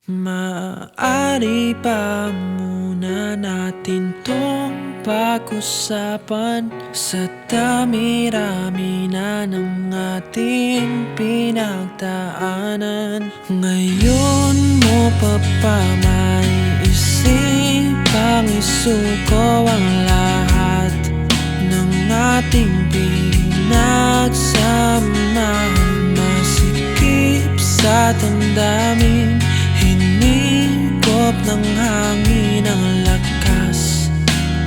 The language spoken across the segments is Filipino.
Maaari ba muna natin tong pag-usapan? Sa dami-rami na ng ating pinagdaanan, ngayon mo pa ba may isipang isuko ang lahat ng ating pinagsamahan? Masikip sa damdamin, hinigop ng hangin ang lakas,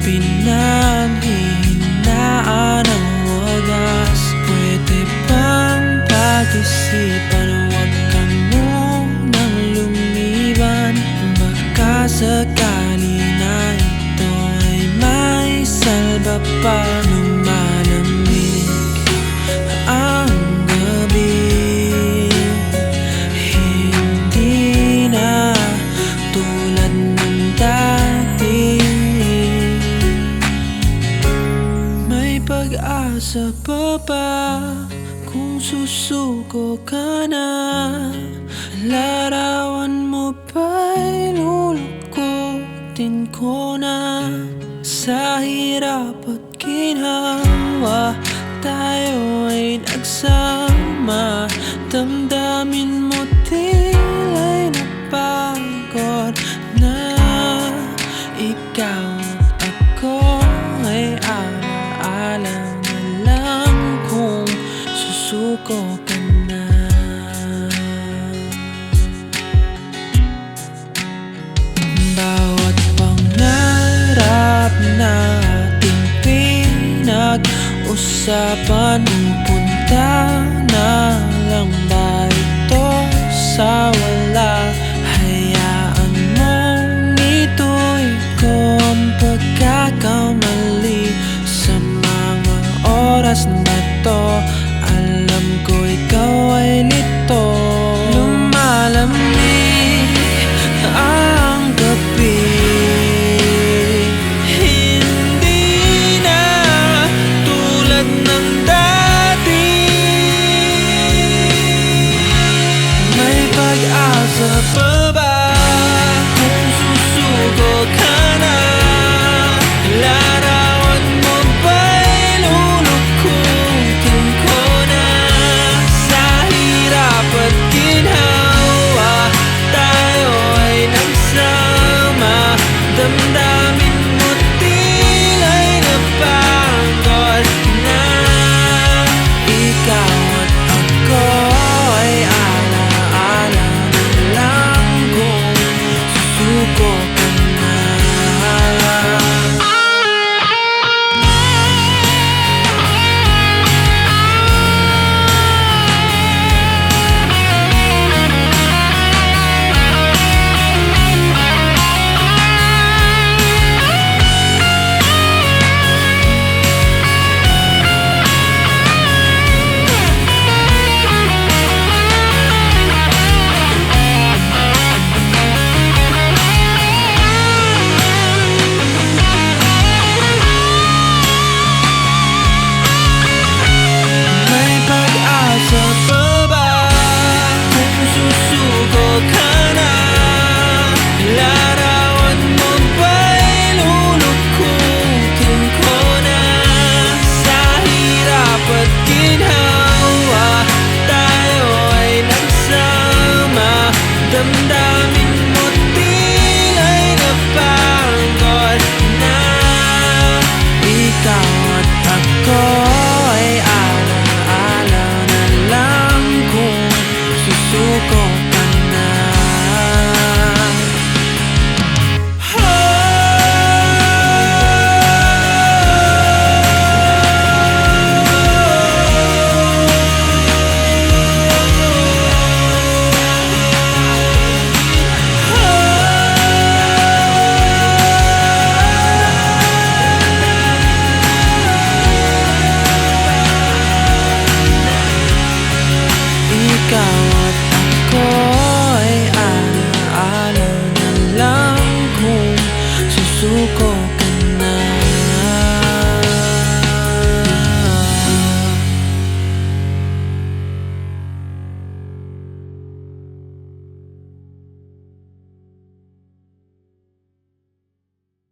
pinanghihinaan ang wagas. Pwede bang pag-isipan, huwag ka munang lumiban? Baka sakali na ito ay may salba pa. Lumalamig ang gabi, hindi na tulad ng dati. May pag-asa pa ba kung susuko ka na? Larawan mo ba'y lulukutin ko na? Sa hirap at ginhawa, tayo ay nagsama. Damdamin mo tila'y napagod na. Ikaw at ako ay alaala na lang kung susuko ka na. Bawat pangarap nating pinag-usapan, pupunta na lang ba ito sa wala? Hayaan mong ito'y ko ang pagkakamali sa mga oras na to. Alam ko ikaw ay lito. Lumalamig ang gabi, hindi na tulad ng dati. May pag-asa pa ba kung susuko ka na? Larawan mo ba'y lulukutin ko na? Sa hirap at ginhawa, tayo ay nagsama. Damdamin mo tila'y napagod na. Ikaw at ako ay alaala na lang kung susuko ka na. May pag-asa pa ba kung susuko ka na? Larawan mo ba'y lulukutin ko na? Sa hirap at ginhawa, tayo ay nagsama. Damdamin mo tila'y napagod